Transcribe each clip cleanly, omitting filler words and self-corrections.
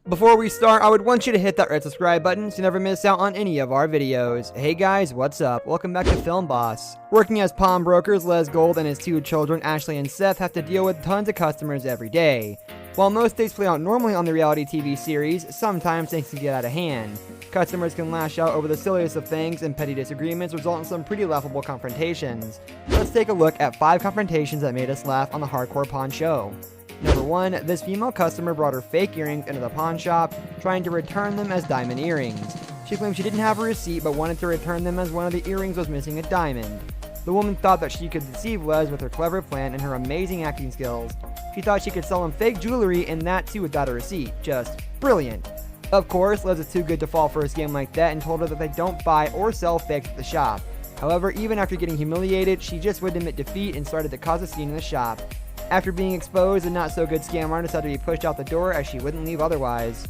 Before we start, I would want you to hit that red subscribe button so you never miss out on any of our videos. Hey guys, what's up? Welcome back to Film Boss. Working as pawnbrokers, Les Gold and his two children, Ashley and Seth, have to deal with tons of customers every day. While most days play out normally on the reality TV series, sometimes things can get out of hand. Customers can lash out over the silliest of things, and petty disagreements result in some pretty laughable confrontations. Let's take a look at 5 confrontations that made us laugh on the Hardcore Pawn Show. Number 1, this female customer brought her fake earrings into the pawn shop, trying to return them as diamond earrings. She claimed she didn't have a receipt but wanted to return them as one of the earrings was missing a diamond. The woman thought that she could deceive Les with her clever plan and her amazing acting skills. She thought she could sell him fake jewelry, and that too without a receipt. Just brilliant. Of course, Les is too good to fall for a scam like that and told her that they don't buy or sell fakes at the shop. However, even after getting humiliated, she just wouldn't admit defeat and started to cause a scene in the shop. After being exposed, the not-so-good scam artist had to be pushed out the door as she wouldn't leave otherwise.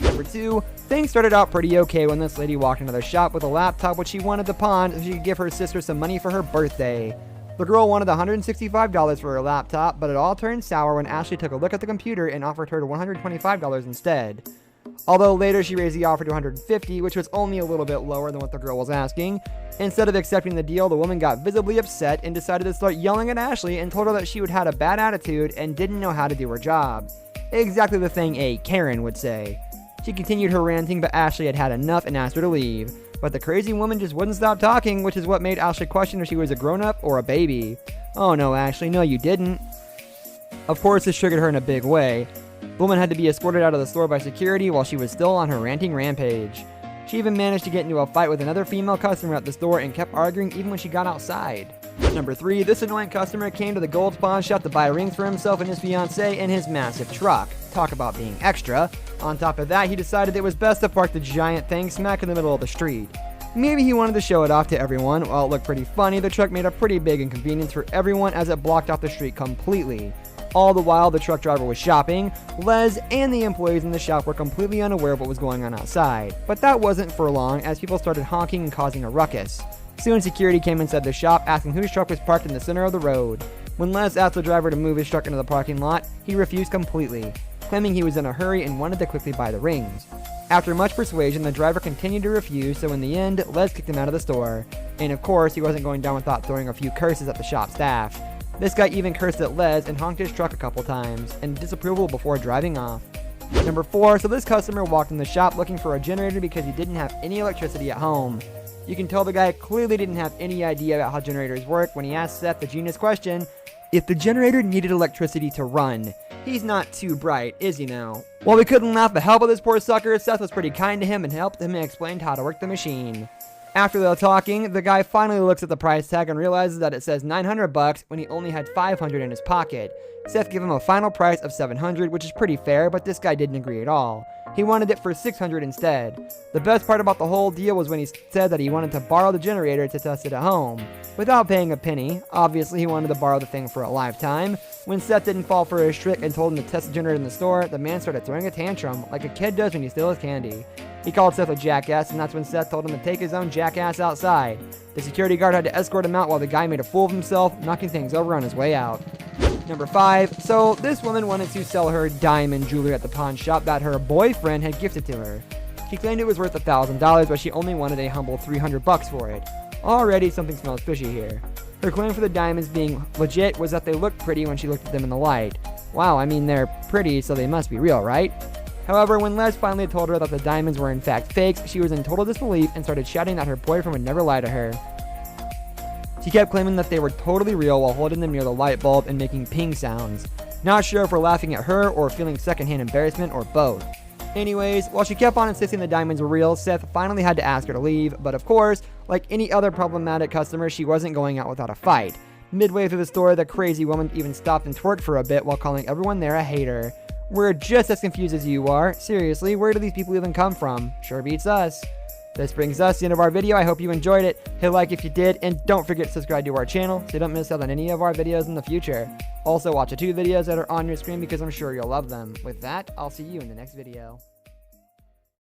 Number 2, things started out pretty okay when this lady walked into the shop with a laptop which she wanted to pawn so she could give her sister some money for her birthday. The girl wanted $165 for her laptop, but it all turned sour when Ashley took a look at the computer and offered her $125 instead. Although later she raised the offer to $150, which was only a little bit lower than what the girl was asking. Instead of accepting the deal, the woman got visibly upset and decided to start yelling at Ashley and told her that she had a bad attitude and didn't know how to do her job. Exactly the thing a Karen would say. She continued her ranting, but Ashley had had enough and asked her to leave. But the crazy woman just wouldn't stop talking, which is what made Ashley question if she was a grown-up or a baby. Oh no, Ashley, no you didn't. Of course, this triggered her in a big way. The woman had to be escorted out of the store by security while she was still on her ranting rampage. She even managed to get into a fight with another female customer at the store and kept arguing even when she got outside. Number 3, this annoying customer came to the gold pawn shop to buy rings for himself and his fiancée in his massive truck. Talk about being extra. On top of that, he decided it was best to park the giant thing smack in the middle of the street. Maybe he wanted to show it off to everyone. While it looked pretty funny, the truck made a pretty big inconvenience for everyone as it blocked off the street completely. All the while the truck driver was shopping, Les and the employees in the shop were completely unaware of what was going on outside. But that wasn't for long as people started honking and causing a ruckus. Soon security came inside the shop asking whose truck was parked in the center of the road. When Les asked the driver to move his truck into the parking lot, he refused completely, claiming he was in a hurry and wanted to quickly buy the rings. After much persuasion, the driver continued to refuse, so in the end, Les kicked him out of the store. And of course, he wasn't going down without throwing a few curses at the shop staff. This guy even cursed at Les and honked his truck a couple times, in disapproval before driving off. Number 4, so this customer walked in the shop looking for a generator because he didn't have any electricity at home. You can tell the guy clearly didn't have any idea about how generators work when he asked Seth the genius question, if the generator needed electricity to run. He's not too bright, is he now? While we couldn't laugh the hell out of this poor sucker, Seth was pretty kind to him and helped him and explained how to work the machine. After the talking, the guy finally looks at the price tag and realizes that it says $900 when he only had $500 in his pocket. Seth gave him a final price of $700, which is pretty fair, but this guy didn't agree at all. He wanted it for $600 instead. The best part about the whole deal was when he said that he wanted to borrow the generator to test it at home. Without paying a penny, obviously he wanted to borrow the thing for a lifetime. When Seth didn't fall for his trick and told him to test the generator in the store, the man started throwing a tantrum, like a kid does when you steal his candy. He called Seth a jackass, and that's when Seth told him to take his own jackass outside. The security guard had to escort him out while the guy made a fool of himself, knocking things over on his way out. Number 5, so this woman wanted to sell her diamond jewelry at the pawn shop that her boyfriend had gifted to her. She claimed it was worth $1,000, but she only wanted a humble $300 for it. Already something smells fishy here. Her claim for the diamonds being legit was that they looked pretty when she looked at them in the light. Wow, I mean they're pretty, so they must be real, right? However, when Les finally told her that the diamonds were in fact fakes, she was in total disbelief and started shouting that her boyfriend would never lie to her. She kept claiming that they were totally real while holding them near the light bulb and making ping sounds. Not sure if we're laughing at her or feeling secondhand embarrassment or both. Anyways, while she kept on insisting the diamonds were real, Seth finally had to ask her to leave, but of course, like any other problematic customer, she wasn't going out without a fight. Midway through the store, the crazy woman even stopped and twerked for a bit while calling everyone there a hater. We're just as confused as you are. Seriously, where do these people even come from? Sure beats us. This brings us to the end of our video. I hope you enjoyed it. Hit like if you did, and don't forget to subscribe to our channel so you don't miss out on any of our videos in the future. Also, watch the 2 videos that are on your screen because I'm sure you'll love them. With that, I'll see you in the next video.